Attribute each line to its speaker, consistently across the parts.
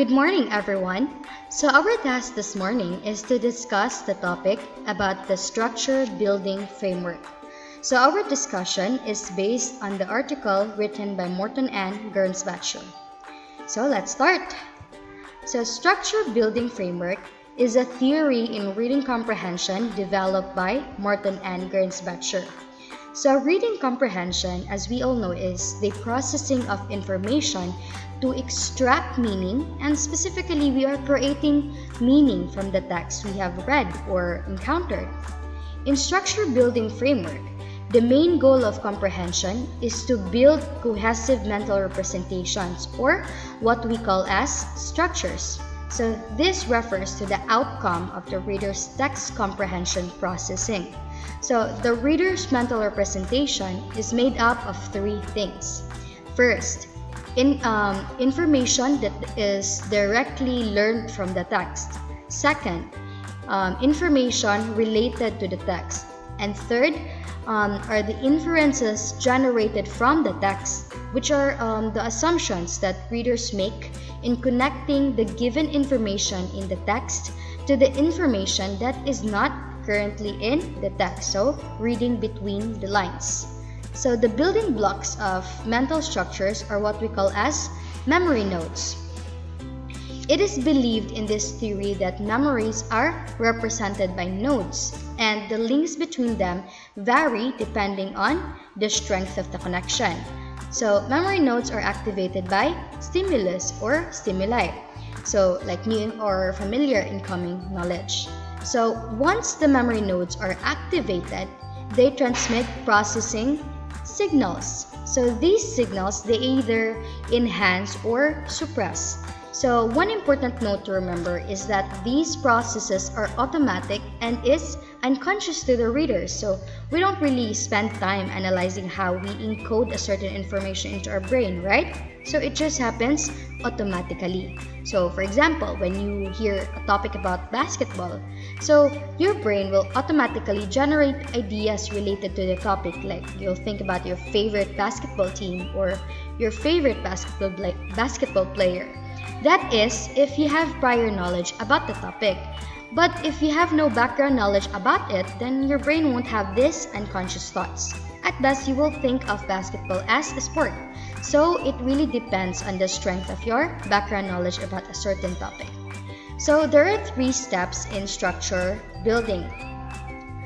Speaker 1: Good morning, everyone. So, our task this morning is to discuss the topic about the structure building framework. So, our discussion is based on the article written by Morton and Gernsbacher. So, let's start. So, structure building framework is a theory in reading comprehension developed by Morton and Gernsbacher. So, reading comprehension, as we all know, is the processing of information to extract meaning, and specifically, we are creating meaning from the text we have read or encountered. In structure building framework, the main goal of comprehension is to build cohesive mental representations, or what we call as structures. So, this refers to the outcome of the reader's text comprehension processing. So, the reader's mental representation is made up of three things. First, information that is directly learned from the text. Second, information related to the text. And third, are the inferences generated from the text, which are the assumptions that readers make in connecting the given information in the text to the information that is not currently in the text, so reading between the lines. So the building blocks of mental structures are what we call as memory nodes. It is believed in this theory that memories are represented by nodes, and the links between them vary depending on the strength of the connection. So memory nodes are activated by stimulus or stimuli, so like new or familiar incoming knowledge. So once the memory nodes are activated, they transmit processing signals. So these signals, they either enhance or suppress. So one important note to remember is that these processes are automatic and is unconscious to the reader. So we don't really spend time analyzing how we encode a certain information into our brain, right? So it just happens automatically. So for example, when you hear a topic about basketball, so your brain will automatically generate ideas related to the topic. Like you'll think about your favorite basketball team or your favorite basketball player. That is, if you have prior knowledge about the topic. But if you have no background knowledge about it, then your brain won't have these unconscious thoughts. At best, you will think of basketball as a sport. So it really depends on the strength of your background knowledge about a certain topic. So there are three steps in structure building.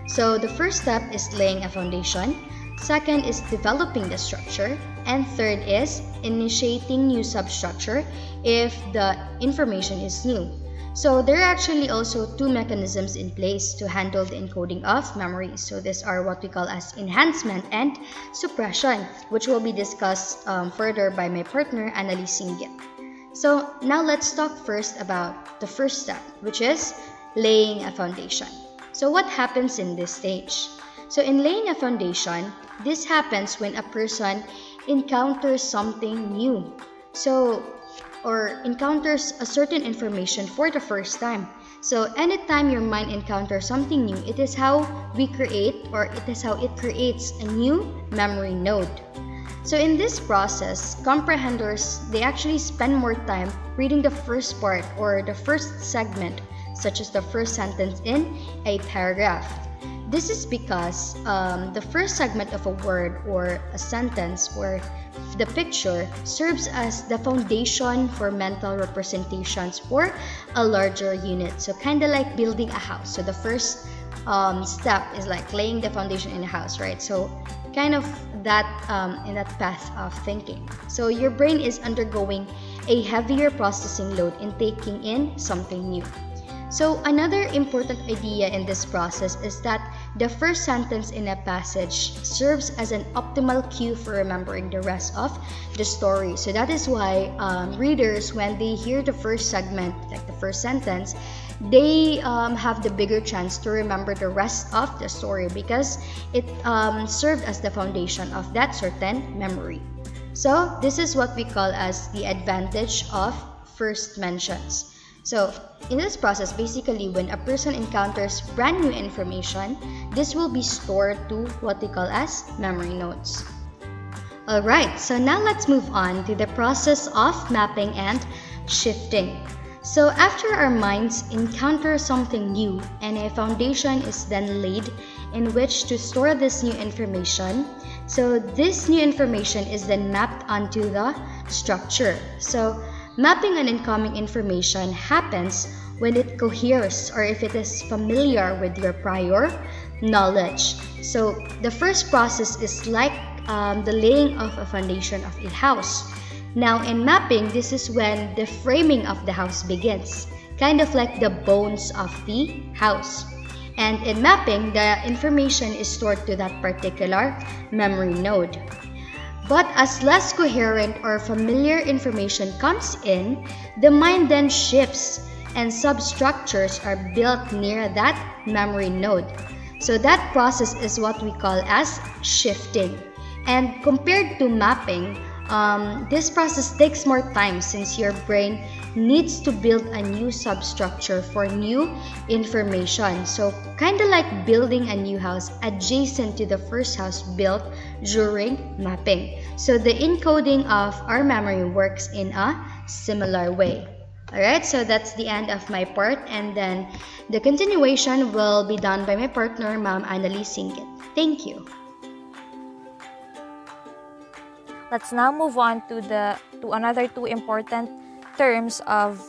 Speaker 1: So the first step is laying a foundation. Second is developing the structure. And third is initiating new substructure if the information is new. So there are actually also two mechanisms in place to handle the encoding of memories. So these are what we call as enhancement and suppression, which will be discussed further by my partner, Annalise Singgit. So now let's talk first about the first step, which is laying a foundation. So what happens in this stage? So in laying a foundation, this happens when a person encounters something new. Or encounters a certain information for the first time. So anytime your mind encounters something new, it is how we create, or it is how it creates a new memory node. So in this process, comprehenders, they actually spend more time reading the first part or the first segment, such as the first sentence in a paragraph. This is because the first segment of a word or a sentence or the picture serves as the foundation for mental representations for a larger unit. So kind of like building a house. So the first step is like laying the foundation in a house, right? So kind of that in that path of thinking. So your brain is undergoing a heavier processing load in taking in something new. So another important idea in this process is that the first sentence in a passage serves as an optimal cue for remembering the rest of the story. So that is why readers, when they hear the first segment, like the first sentence, they have the bigger chance to remember the rest of the story because it served as the foundation of that certain memory. So this is what we call as the advantage of first mentions. So in this process, basically when a person encounters brand new information, this will be stored to what we call as memory nodes. Alright, so now let's move on to the process of mapping and shifting. So after our minds encounter something new and a foundation is then laid in which to store this new information, so this new information is then mapped onto the structure. So mapping an incoming information happens when it coheres or if it is familiar with your prior knowledge. So the first process is like the laying of a foundation of a house. Now, in mapping, this is when the framing of the house begins, kind of like the bones of the house. And in mapping, the information is stored to that particular memory node. But as less coherent or familiar information comes in, the mind then shifts and substructures are built near that memory node. So that process is what we call as shifting. And compared to mapping, this process takes more time since your brain needs to build a new substructure for new information. So kind of like building a new house adjacent to the first house built during mapping. So the encoding of our memory works in a similar way. Alright, so that's the end of my part, and then the continuation will be done by my partner, Ma'am Annalise Singit. Thank you.
Speaker 2: Let's now move on to another two important terms of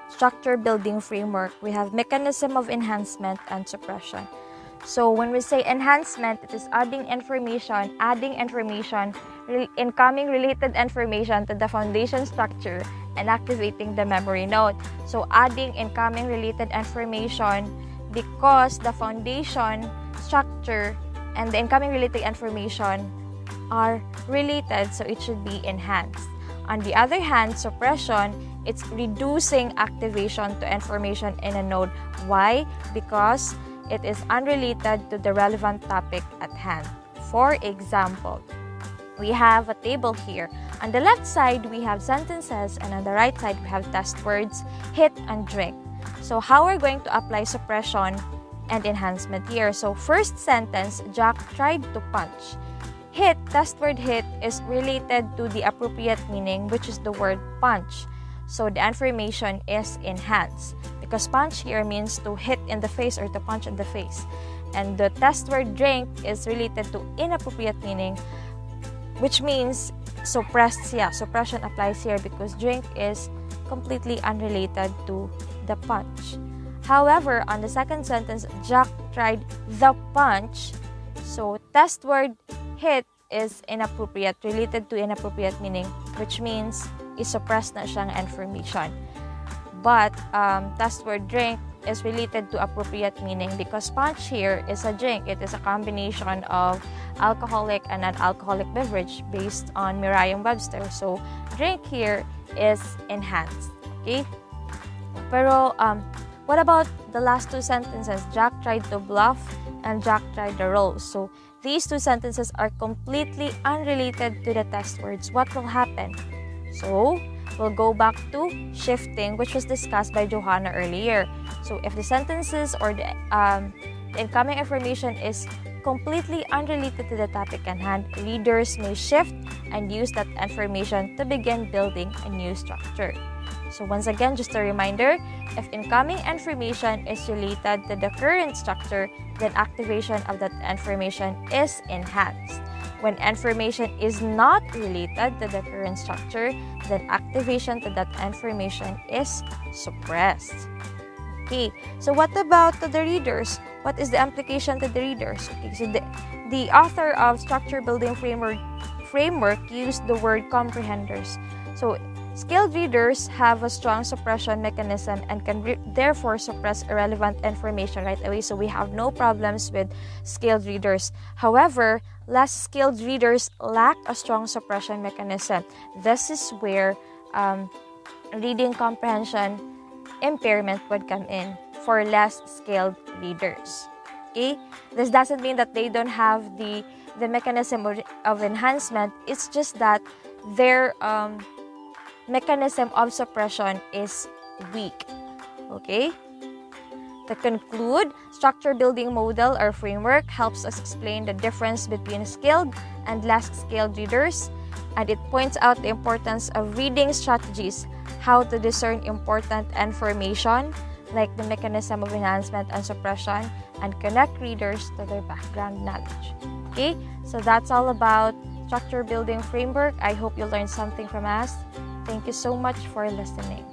Speaker 2: structure building framework. We have mechanism of enhancement and suppression. So when we say enhancement, it is adding information, incoming related information to the foundation structure and activating the memory node. So adding incoming related information because the foundation structure and the incoming related information are related, so it should be enhanced. On the other hand, suppression, it's reducing activation to information in a node. Why? Because it is unrelated to the relevant topic at hand. For example, we have a table here. On the left side, we have sentences, and on the right side, we have test words, hit and drink. So how we're going to apply suppression and enhancement here? So first sentence, Jack tried to punch. Hit, test word hit, is related to the appropriate meaning, which is the word punch. So the information is enhanced because punch here means to hit in the face or to punch in the face. And the test word drink is related to inappropriate meaning, which means suppressed. Yeah, suppression applies here because drink is completely unrelated to the punch. However, on the second sentence, Jack tried the punch. So test word hit is inappropriate, related to inappropriate meaning, which means is-suppressed na siyang information. But test word drink is related to appropriate meaning because punch here is a drink. It is a combination of alcoholic and non-alcoholic beverage based on Merriam-Webster. So drink here is enhanced. Okay? Pero what about the last two sentences? Jack tried to bluff and Jack tried to roll. So these two sentences are completely unrelated to the test words. What will happen? So we'll go back to shifting, which was discussed by Johanna earlier. So if the sentences or the incoming information is completely unrelated to the topic at hand, readers may shift and use that information to begin building a new structure. So once again, just a reminder, if incoming information is related to the current structure, then activation of that information is enhanced. When information is not related to the current structure, then activation to that information is suppressed. Okay, so what about to the readers? What is the implication to the readers? Okay, so the author of Structure Building Framework used the word comprehenders. So skilled readers have a strong suppression mechanism and can therefore suppress irrelevant information right away. So we have no problems with skilled readers. However, less skilled readers lack a strong suppression mechanism. This is where reading comprehension impairment would come in for less skilled readers. Okay? This doesn't mean that they don't have the mechanism of enhancement. It's just that their mechanism of suppression is weak. Okay? To conclude, structure building model or framework helps us explain the difference between skilled and less skilled readers, and it points out the importance of reading strategies how to discern important information like the mechanism of enhancement and suppression, and connect readers to their background knowledge. Okay, so that's all about structure building framework. I hope you learned something from us. Thank you so much for listening.